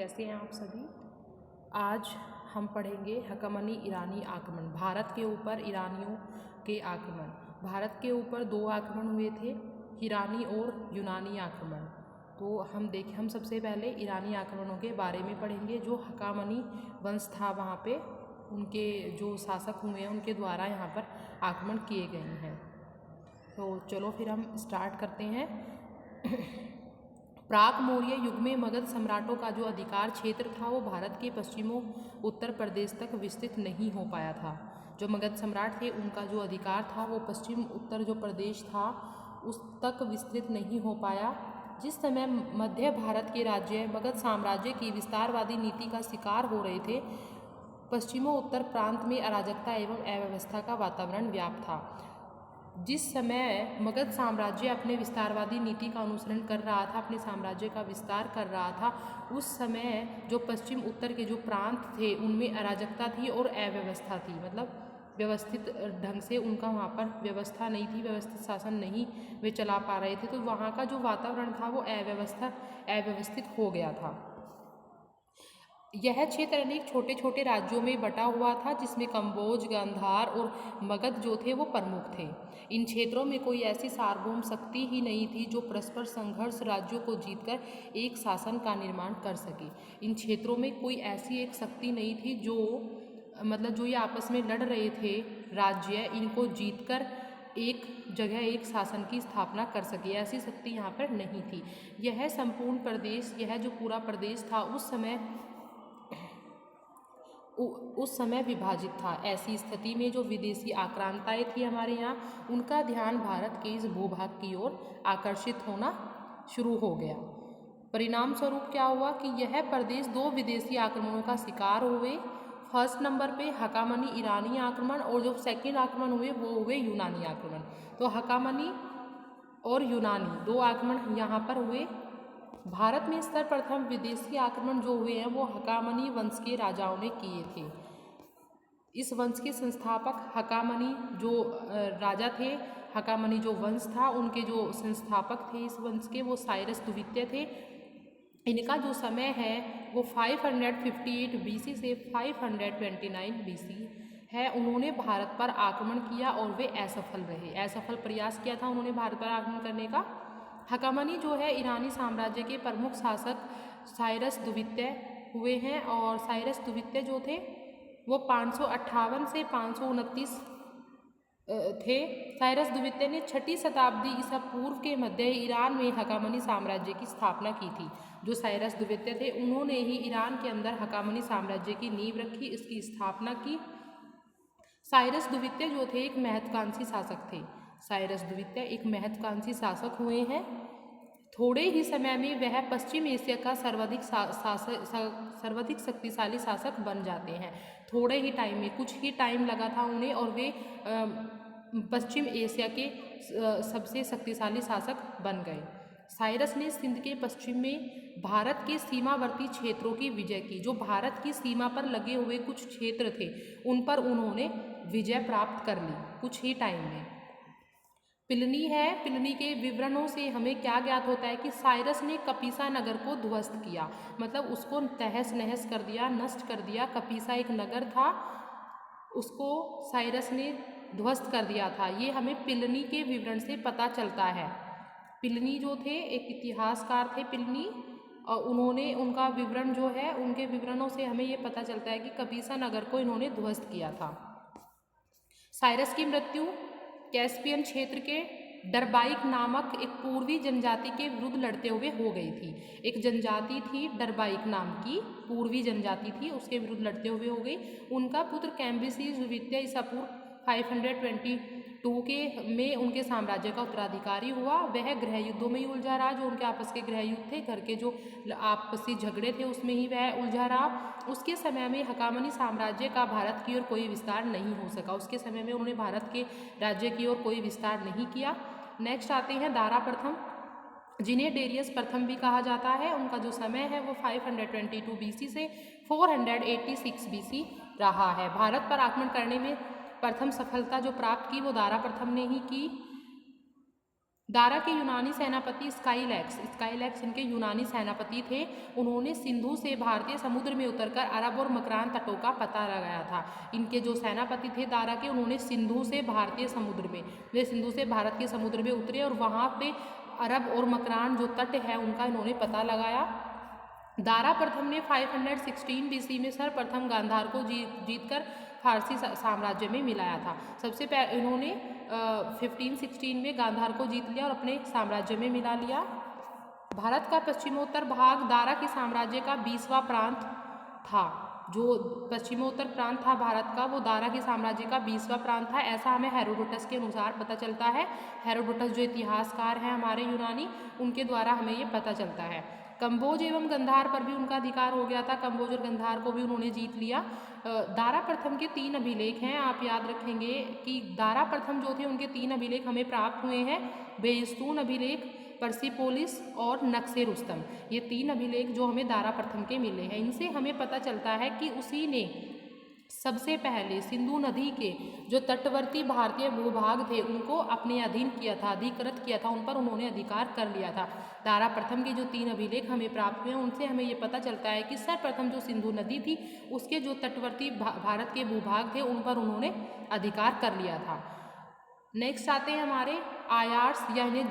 कैसे हैं आप सभी। आज हम पढ़ेंगे हकमनी ईरानी आक्रमण। भारत के ऊपर ईरानियों के आक्रमण। भारत के ऊपर दो आक्रमण हुए थे, ईरानी और यूनानी आक्रमण। तो हम सबसे पहले ईरानी आक्रमणों के बारे में पढ़ेंगे। जो हकामनी वंश था वहाँ पे उनके जो शासक हुए हैं उनके द्वारा यहाँ पर आक्रमण किए गए हैं। तो चलो फिर हम स्टार्ट करते हैं। प्राक मौर्य युग में मगध सम्राटों का जो अधिकार क्षेत्र था वो भारत के पश्चिमों उत्तर प्रदेश तक विस्तृत नहीं हो पाया था। जो मगध सम्राट थे उनका जो अधिकार था वो पश्चिम उत्तर जो प्रदेश था उस तक विस्तृत नहीं हो पाया। जिस समय मध्य भारत के राज्य मगध साम्राज्य की विस्तारवादी नीति का शिकार हो रहे थे, पश्चिमों उत्तर प्रांत में अराजकता एवं अव्यवस्था का वातावरण व्याप्त था। जिस समय मगध साम्राज्य अपने विस्तारवादी नीति का अनुसरण कर रहा था, अपने साम्राज्य का विस्तार कर रहा था, उस समय जो पश्चिम उत्तर के जो प्रांत थे उनमें अराजकता थी और अव्यवस्था थी। मतलब व्यवस्थित ढंग से उनका वहाँ पर व्यवस्था नहीं थी, व्यवस्थित शासन नहीं वे चला पा रहे थे। तो वहाँ का जो वातावरण था वो अव्यवस्थित हो गया था। यह क्षेत्र अनेक छोटे छोटे राज्यों में बटा हुआ था, जिसमें कंबोज, गांधार और मगध जो थे वो प्रमुख थे। इन क्षेत्रों में कोई ऐसी सार्वभौम शक्ति ही नहीं थी जो परस्पर संघर्ष राज्यों को जीतकर एक शासन का निर्माण कर सके। इन क्षेत्रों में कोई ऐसी एक शक्ति नहीं थी जो जो ये आपस में लड़ रहे थे राज्य, इनको जीतकर एक जगह एक शासन की स्थापना कर सके, ऐसी शक्ति यहाँ पर नहीं थी। यह संपूर्ण प्रदेश, यह जो पूरा प्रदेश था उस समय विभाजित था। ऐसी स्थिति में जो विदेशी आक्रांताएं थी हमारे यहाँ, उनका ध्यान भारत के इस भूभाग की ओर आकर्षित होना शुरू हो गया। परिणाम स्वरूप क्या हुआ कि यह प्रदेश दो विदेशी आक्रमणों का शिकार हुए। फर्स्ट नंबर पे हकामनी ईरानी आक्रमण और जो सेकंड आक्रमण हुए वो हुए यूनानी आक्रमण। तो हकामनी और यूनानी दो आक्रमण यहाँ पर हुए। भारत में सर्वप्रथम विदेशी आक्रमण जो हुए हैं वो हकामनी वंश के राजाओं ने किए थे। इस वंश के संस्थापक हकामनी जो राजा थे, हकामनी जो वंश था उनके जो संस्थापक थे इस वंश के वो साइरस द्वितीय थे। इनका जो समय है वो 558 BC से 529 BC है। उन्होंने भारत पर आक्रमण किया और वे असफल रहे। असफल प्रयास किया था उन्होंने भारत पर आक्रमण करने का। हकामनी जो है ईरानी साम्राज्य के प्रमुख शासक साइरस द्वितीय हुए हैं और साइरस द्वितीय जो थे वो 558 से 529 थे। साइरस द्वितीय ने 6ठी शताब्दी ईसा पूर्व के मध्य ईरान में हकामनी साम्राज्य की स्थापना की थी। जो साइरस द्वितीय थे उन्होंने ही ईरान के अंदर हकामनी साम्राज्य की नींव रखी, इसकी स्थापना की। साइरस द्वितीय जो थे एक महत्वाकांक्षी शासक थे। साइरस द्वितीय एक महत्वाकांक्षी शासक हुए हैं। थोड़े ही समय में वह पश्चिम एशिया का सर्वाधिक शक्तिशाली शासक बन जाते हैं। थोड़े ही टाइम में, कुछ ही टाइम लगा था उन्हें और वे पश्चिम एशिया के सबसे शक्तिशाली शासक बन गए। साइरस ने सिंध के पश्चिम में भारत के सीमावर्ती क्षेत्रों की विजय की। जो भारत की सीमा पर लगे हुए कुछ क्षेत्र थे उन पर उन्होंने विजय प्राप्त कर ली कुछ ही टाइम में। पिलनी है, पिलनी के विवरणों से हमें क्या ज्ञात होता है कि साइरस ने कपीसा नगर को ध्वस्त किया, मतलब उसको तहस नहस कर दिया, नष्ट कर दिया। कपीसा एक नगर था, उसको साइरस ने ध्वस्त कर दिया था। ये हमें पिलनी के विवरण से पता चलता है। पिलनी जो थे एक इतिहासकार थे पिलनी, और उन्होंने उनका विवरण जो है उनके विवरणों से हमें ये पता चलता है कि कपीसा नगर को इन्होंने ध्वस्त किया था। साइरस की मृत्यु कैस्पियन क्षेत्र के डरबाइक नामक एक पूर्वी जनजाति के विरुद्ध लड़ते हुए हो गई थी। एक जनजाति थी डरबाइक नाम की, पूर्वी जनजाति थी, उसके विरुद्ध लड़ते हुए हो गई। उनका पुत्र कैम्बिसीज द्वितीय ईसा पूर्व 522 में उनके साम्राज्य का उत्तराधिकारी हुआ। वह गृह युद्धों में ही उलझा रहा, जो उनके आपस के गृह युद्ध थे, घर के जो आपसी झगड़े थे उसमें ही वह उलझा रहा। उसके समय में हकामनी साम्राज्य का भारत की ओर कोई विस्तार नहीं हो सका। उसके समय में उन्होंने भारत के राज्य की ओर कोई विस्तार नहीं किया। नेक्स्ट आते हैं दारा प्रथम, जिन्हें डेरियस प्रथम भी कहा जाता है। उनका जो समय है वो 522 BC से 486 BC रहा है। भारत पर आक्रमण करने में प्रथम सफलता जो प्राप्त की वो दारा प्रथम ने ही की। दारा के यूनानी सेनापति स्काईलैक्स इनके यूनानी सेनापति थे। उन्होंने सिंधु से भारतीय समुद्र में उतरकर अरब और मकरान तटों का पता लगाया था। इनके जो सेनापति थे दारा के, उन्होंने सिंधु से भारतीय समुद्र में, वे सिंधु से भारत के समुद्र में उतरे और वहाँ पे अरब और मकरान जो तट है उनका इन्होंने पता लगाया। दारा प्रथम ने 516 BC में सर्वप्रथम गांधार को जीतकर फारसी साम्राज्य में मिलाया था। सबसे पहले इन्होंने 1516 में गांधार को जीत लिया और अपने साम्राज्य में मिला लिया। भारत का पश्चिमोत्तर भाग दारा के साम्राज्य का 20वां प्रांत था। जो पश्चिमोत्तर प्रांत था भारत का, वो दारा के साम्राज्य का 20वां प्रांत था। ऐसा हमें हेरोडोटस के अनुसार पता चलता है। हेरोडोटस जो इतिहासकार हैं हमारे यूनानी, उनके द्वारा हमें ये पता चलता है। कंबोज एवं गंधार पर भी उनका अधिकार हो गया था। कंबोज और गंधार को भी उन्होंने जीत लिया। दारा प्रथम के 3 अभिलेख हैं। आप याद रखेंगे कि दारा प्रथम जो थे उनके 3 अभिलेख हमें प्राप्त हुए हैं। बेस्तून अभिलेख, पर्सिपोलिस और नक्शे रुस्तम, ये 3 अभिलेख जो हमें दारा प्रथम के मिले हैं। इनसे हमें पता चलता है कि उसी ने सबसे पहले सिंधु नदी के जो तटवर्ती भारतीय भूभाग थे उनको अपने अधीन किया था, अधिकृत किया था, उन पर उन्होंने अधिकार कर लिया था। दारा प्रथम के जो 3 अभिलेख हमें प्राप्त हुए हैं उनसे हमें ये पता चलता है कि सर्वप्रथम जो सिंधु नदी थी उसके जो तटवर्ती भारत के भूभाग थे उन पर उन्होंने अधिकार कर लिया था। नेक्स्ट आते हैं हमारे आयार्स, या इन्हें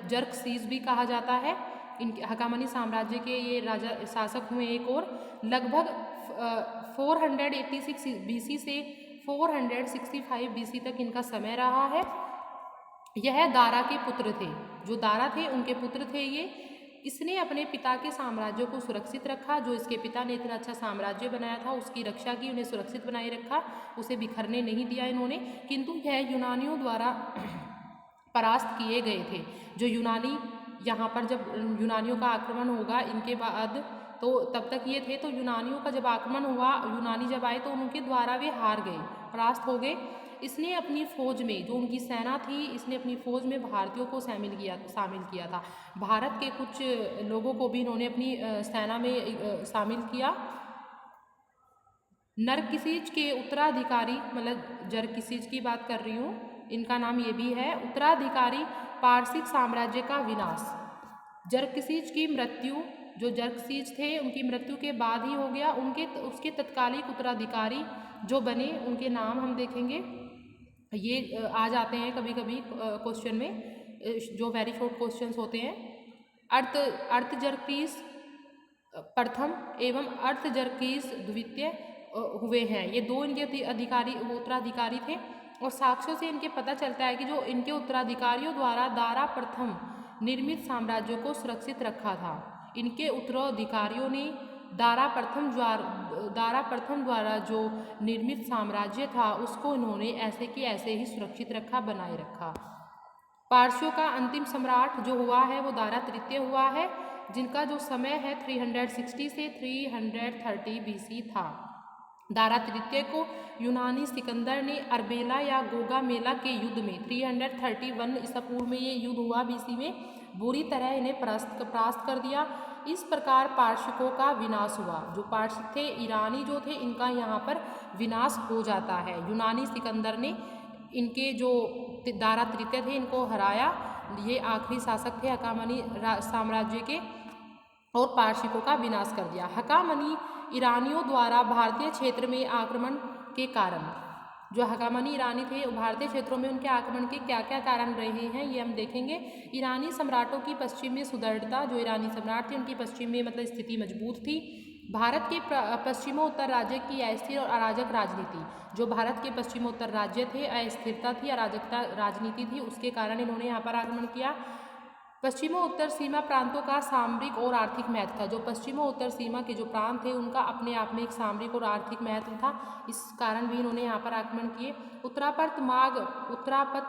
जर्कसीज भी कहा जाता है। इनके हकामनी साम्राज्य के ये राजा शासक हुए एक और। लगभग 486 BC से 465 BC तक इनका समय रहा है। यह दारा के पुत्र थे, जो दारा थे उनके पुत्र थे ये। इसने अपने पिता के साम्राज्य को सुरक्षित रखा। जो इसके पिता ने इतना अच्छा साम्राज्य बनाया था उसकी रक्षा की, उन्हें सुरक्षित बनाए रखा, उसे बिखरने नहीं दिया इन्होंने। किंतु यह यूनानियों द्वारा परास्त किए गए थे। जो यूनानी यहाँ पर, जब यूनानियों का आक्रमण होगा इनके बाद, तो तब तक ये थे, तो यूनानियों का जब आक्रमण हुआ, यूनानी जब आए तो उनके द्वारा वे हार गए, परास्त हो गए। इसने अपनी फौज में, जो उनकी सेना थी, इसने अपनी फौज में भारतीयों को शामिल किया था। भारत के कुछ लोगों को भी इन्होंने अपनी सेना में शामिल किया। नरकिसिज के उत्तराधिकारी, मतलब जरकिसिज की बात कर रही हूँ, इनका नाम ये भी है। उत्तराधिकारी पारसिक साम्राज्य का विनाश। जरकिसिज की मृत्यु, जो जरकिसिज थे उनकी मृत्यु के बाद ही हो गया। उसके तत्कालिक उत्तराधिकारी जो बने उनके नाम हम देखेंगे। ये आ जाते हैं कभी कभी क्वेश्चन में, जो वेरी शॉर्ट क्वेश्चंस होते हैं। अर्तजर्कीस प्रथम एवं अर्तजर्कीस द्वितीय हुए हैं। ये 2 इनके अधिकारी, उत्तराधिकारी थे। और साक्ष्यों से इनके पता चलता है कि जो इनके उत्तराधिकारियों द्वारा दारा प्रथम निर्मित साम्राज्य को सुरक्षित रखा था। इनके उत्तराधिकारियों ने दारा प्रथम द्वारा जो निर्मित साम्राज्य था उसको इन्होंने ऐसे कि ऐसे ही सुरक्षित रखा, बनाए रखा। पारसियों का अंतिम सम्राट जो हुआ है वो दारा तृतीय हुआ है, जिनका जो समय है 360 से 330 BC था। दारा तृतीय को यूनानी सिकंदर ने अरबेला या गोगामेला के युद्ध में 331 ईसा पूर्व में ये युद्ध हुआ BC में, बुरी तरह इन्हें परास्त कर दिया। इस प्रकार पारसिकों का विनाश हुआ। जो पारसिक थे, ईरानी जो थे, इनका यहाँ पर विनाश हो जाता है। यूनानी सिकंदर ने इनके जो दारा तृतीय थे इनको हराया। ये आखिरी शासक थे हकामनी साम्राज्य के, और पारसिकों का विनाश कर दिया। हकामनी ईरानियों द्वारा भारतीय क्षेत्र में आक्रमण के कारण, जो हकामनी ईरानी थे भारतीय क्षेत्रों में उनके आक्रमण के क्या क्या कारण रहे हैं ये हम देखेंगे। ईरानी सम्राटों की पश्चिम में सुदृढ़ता, जो ईरानी सम्राट थे उनकी पश्चिम में मतलब स्थिति मजबूत थी। भारत के पश्चिमोत्तर राज्य की अस्थिर और अराजक राजनीति, जो भारत के पश्चिमोत्तर राज्य थे, अस्थिरता थी, अराजकता राजनीति थी, उसके कारण इन्होंने यहाँ पर आक्रमण किया। पश्चिमोत्तर सीमा प्रांतों का सामरिक और आर्थिक महत्व था। जो पश्चिमोत्तर सीमा के जो प्रांत थे उनका अपने आप में एक सामरिक और आर्थिक महत्व था, इस कारण भी इन्होंने यहाँ पर आक्रमण किए। उत्तरापथ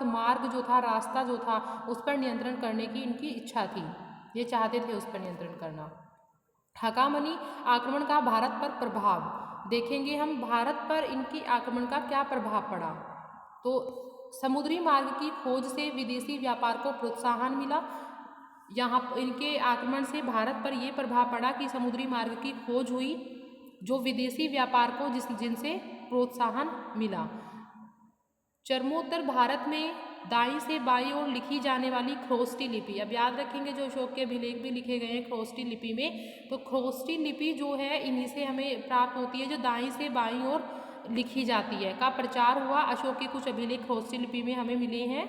मार्ग जो था, रास्ता जो था, उस पर नियंत्रण करने की इनकी इच्छा थी, ये चाहते थे उस पर नियंत्रण करना। हकामनी आक्रमण का भारत पर प्रभाव देखेंगे हम। भारत पर इनकी आक्रमण का क्या प्रभाव पड़ा, तो समुद्री मार्ग की खोज से विदेशी व्यापार को प्रोत्साहन मिला। यहाँ इनके आक्रमण से भारत पर यह प्रभाव पड़ा कि समुद्री मार्ग की खोज हुई, जो विदेशी व्यापार को जिनसे प्रोत्साहन मिला। चरमोत्तर भारत में दाईं से बाईं ओर लिखी जाने वाली ख्रोष्टी लिपि। अब याद रखेंगे जो अशोक के अभिलेख भी लिखे गए हैं ख्रोष्टी लिपि में, तो ख्रोष्टी लिपि जो है इन्हीं से हमें प्राप्त होती है, जो दाईं से बाईं ओर लिखी जाती है, का प्रचार हुआ। अशोक के कुछ अभिलेख ख्रोष्टी लिपि में हमें मिले हैं।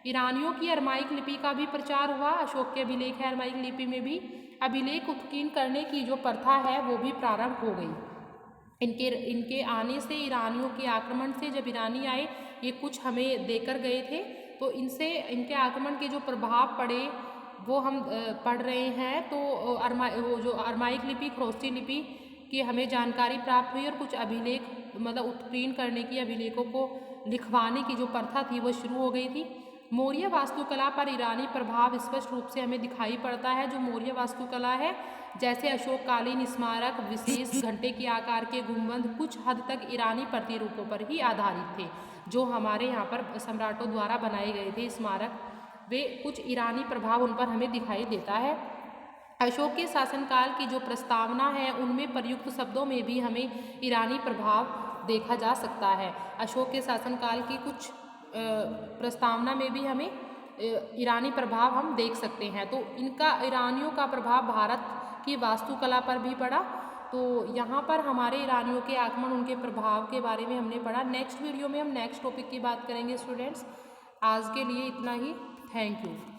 ईरानियों की अरमाइक लिपि का भी प्रचार हुआ। अशोक के अभिलेख है अरमाइक लिपि में भी। अभिलेख उत्कीर्ण करने की जो प्रथा है वो भी प्रारंभ हो गई। इनके आने से, ईरानियों के आक्रमण से, जब ईरानी आए ये कुछ हमें देकर गए थे, तो इनसे, इनके आक्रमण के जो प्रभाव पड़े वो हम पढ़ रहे हैं। तो वो जो अरमाइक लिपि, ख्रोष्टी लिपि की हमें जानकारी प्राप्त हुई और कुछ अभिलेख मतलब उत्कीर्ण करने की, अभिलेखों को लिखवाने की जो प्रथा थी वो शुरू हो गई थी। मौर्य वास्तुकला पर ईरानी प्रभाव स्पष्ट रूप से हमें दिखाई पड़ता है। जो मौर्य वास्तुकला है, जैसे अशोककालीन स्मारक, विशेष घंटे के आकार के गुंबद, कुछ हद तक ईरानी प्रतिरूपों पर ही आधारित थे। जो हमारे यहाँ पर सम्राटों द्वारा बनाए गए थे स्मारक, वे कुछ ईरानी प्रभाव उन पर हमें दिखाई देता है। अशोक के शासनकाल की जो प्रस्तावना है उनमें प्रयुक्त शब्दों में भी हमें ईरानी प्रभाव देखा जा सकता है। अशोक के शासनकाल की कुछ प्रस्तावना में भी हमें ईरानी प्रभाव हम देख सकते हैं। तो इनका, ईरानियों का प्रभाव भारत की वास्तुकला पर भी पड़ा। तो यहाँ पर हमारे ईरानियों के आगमन, उनके प्रभाव के बारे में हमने पढ़ा। नेक्स्ट वीडियो में हम नेक्स्ट टॉपिक की बात करेंगे स्टूडेंट्स। आज के लिए इतना ही। Thank you.